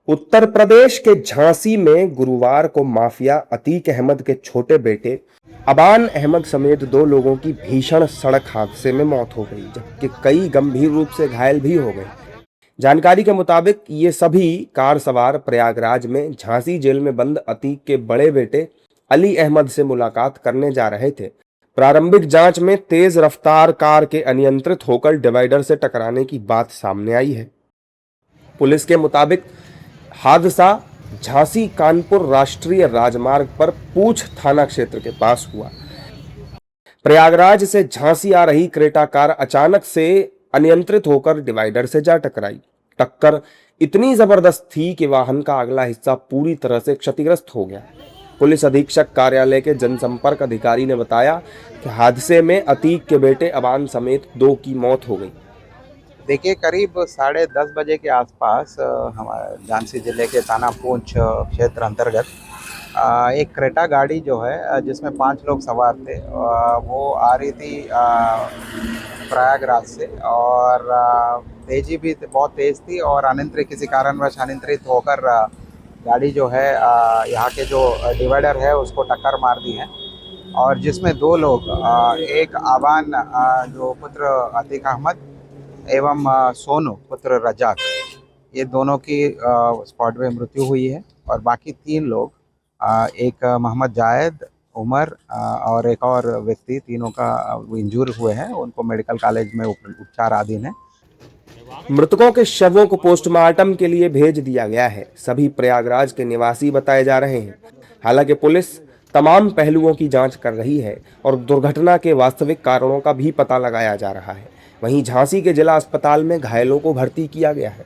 उत्तर प्रदेश के झांसी में गुरुवार को माफिया अतीक अहमद के छोटे बेटे अबान अहमद समेत 2 लोगों की भीषण सड़क हादसे में मौत हो गई, जबकि कई गंभीर रूप से घायल भी हो गए। जानकारी के मुताबिक ये सभी कार सवार प्रयागराज में झांसी जेल में बंद अतीक के बड़े बेटे अली अहमद से मुलाकात करने जा रहे थे। प्रारंभिक जांच में तेज रफ्तार कार के अनियंत्रित होकर डिवाइडर से टकराने की बात सामने आई है। पुलिस के मुताबिक हादसा झांसी कानपुर राष्ट्रीय राजमार्ग पर पूछ थाना क्षेत्र के पास हुआ। प्रयागराज से झांसी आ रही क्रेटा कार अचानक से अनियंत्रित होकर डिवाइडर से जा टकराई। टक्कर इतनी जबरदस्त थी कि वाहन का अगला हिस्सा पूरी तरह से क्षतिग्रस्त हो गया। पुलिस अधीक्षक कार्यालय के जनसंपर्क अधिकारी ने बताया कि हादसे में अतीक के बेटे अबान समेत 2 की मौत हो गई। देखिए, करीब 10:30 बजे के आसपास हमारे झांसी जिले के थाना पूंछ क्षेत्र अंतर्गत एक क्रेटा गाड़ी जो है जिसमें 5 लोग सवार थे, वो आ रही थी प्रयागराज से, और तेज़ी भी बहुत तेज़ थी और अनियंत्रित किसी कारणवश अनियंत्रित होकर गाड़ी जो है यहाँ के जो डिवाइडर है उसको टक्कर मार दी है, और जिसमें 2 लोग, एक आबान जो पुत्र अतीक अहमद एवं सोनू पुत्र रजाक, ये दोनों की स्पॉट पे मृत्यु हुई है, और बाकी 3 लोग, एक मोहम्मद जायद, उमर और एक और व्यक्ति, तीनों का इंजूर हुए हैं। उनको मेडिकल कॉलेज में उपचार अधीन है। मृतकों के शवों को पोस्टमार्टम के लिए भेज दिया गया है। सभी प्रयागराज के निवासी बताए जा रहे हैं। हालांकि पुलिस तमाम पहलुओं की जांच कर रही है और दुर्घटना के वास्तविक कारणों का भी पता लगाया जा रहा है। वहीं झांसी के जिला अस्पताल में घायलों को भर्ती किया गया है।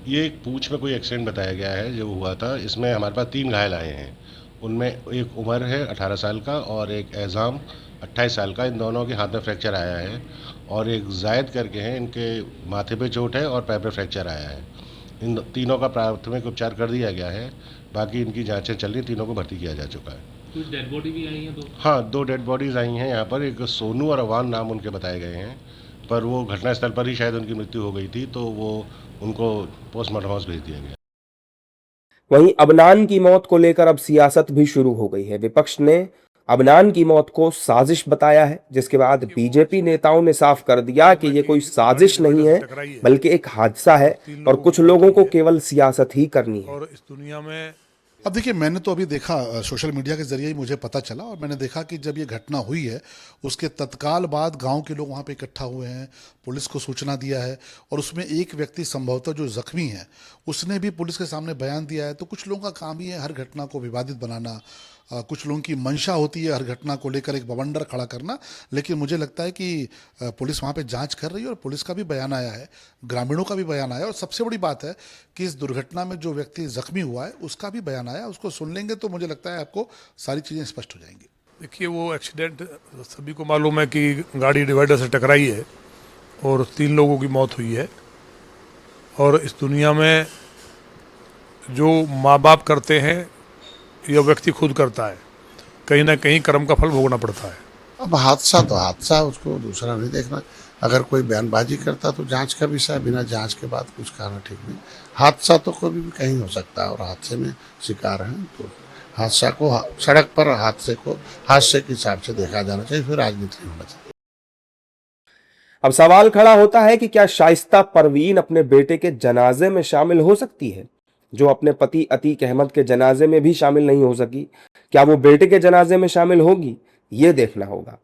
ये एक पूंछ में कोई एक्सीडेंट बताया गया है जो हुआ था। इसमें हमारे पास 3 घायल आए हैं। उनमें एक उमर है 18 साल का और एक एजाम 28 साल का। इन दोनों के हाथ में फ्रैक्चर आया है, और एक जायद करके हैं, इनके माथे पे चोट है और पैर पे फ्रैक्चर आया है। इन तीनों का प्राथमिक उपचार कर दिया गया है। बाकी इनकी जांचें चल रही, तीनों को भर्ती किया जा चुका है। कुछ डेड बॉडी भी आई है 2? हाँ, 2 डेड बॉडीज़ आई हैं यहाँ पर। एक सोनू और अवान नाम उनके बताए गए हैं, पर वो घटनास्थल पर ही शायद उनकी मृत्यु हो गई थी, तो वो उनको पोस्टमार्टम हाउस भेज दिया गया। वहीं अबनान की मौत को लेकर अब सियासत भी शुरू हो गई है। विपक्ष ने अबनान की मौत को साजिश बताया है, जिसके बाद बीजेपी नेताओं ने साफ कर दिया कि ये कोई साजिश नहीं है, बल्कि एक हादसा है और कुछ लोगों को केवल सियासत ही करनी है। और इस दुनिया में अब देखिए, मैंने तो अभी देखा, सोशल मीडिया के जरिए ही मुझे पता चला, और मैंने देखा कि जब ये घटना हुई है उसके तत्काल बाद गांव के लोग वहां पे इकट्ठा हुए हैं, पुलिस को सूचना दिया है, और उसमें एक व्यक्ति संभवतः जो जख्मी है उसने भी पुलिस के सामने बयान दिया है। तो कुछ लोगों का काम ही है हर घटना को विवादित बनाना। कुछ लोगों की मंशा होती है हर घटना को लेकर एक बवंडर खड़ा करना, लेकिन मुझे लगता है कि पुलिस वहाँ पे जांच कर रही है, और पुलिस का भी बयान आया है, ग्रामीणों का भी बयान आया, और सबसे बड़ी बात है कि इस दुर्घटना में जो व्यक्ति जख्मी हुआ है उसका भी बयान आया। उसको सुन लेंगे तो मुझे लगता है आपको सारी चीज़ें स्पष्ट हो जाएंगी। देखिए, वो एक्सीडेंट सभी को मालूम है कि गाड़ी डिवाइडर से टकराई है और 3 लोगों की मौत हुई है। और इस दुनिया में जो माँ बाप करते हैं यह व्यक्ति खुद करता है, कहीं ना कहीं कर्म का फल भोगना पड़ता है। अब हादसा तो हादसा, उसको दूसरा नहीं देखना। अगर कोई बयानबाजी करता तो जांच का विषय, बिना जांच के बाद कुछ कहना ठीक नहीं। हादसा तो कभी भी कहीं हो सकता है, और हादसे में शिकार हैं तो हादसा को सड़क पर हादसे को हादसे के हिसाब से देखा जाना चाहिए, फिर राजनीति नहीं होना चाहिए। अब सवाल खड़ा होता है कि क्या शाइस्ता परवीन अपने बेटे के जनाजे में शामिल हो सकती है, जो अपने पति अतीक अहमद के जनाजे में भी शामिल नहीं हो सकी? क्या वो बेटे के जनाजे में शामिल होगी? ये देखना होगा।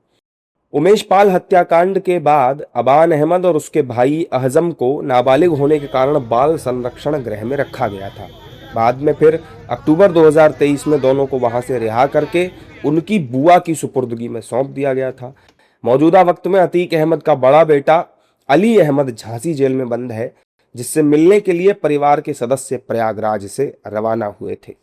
उमेश पाल हत्याकांड के बाद अबान अहमद और उसके भाई अहजम को नाबालिग होने के कारण बाल संरक्षण गृह में रखा गया था। बाद में फिर अक्टूबर 2023 में दोनों को वहां से रिहा करके उनकी बुआ की सुपुर्दगी में सौंप दिया गया था। मौजूदा वक्त में अतीक अहमद का बड़ा बेटा अली अहमद झांसी जेल में बंद है, जिससे मिलने के लिए परिवार के सदस्य प्रयागराज से रवाना हुए थे।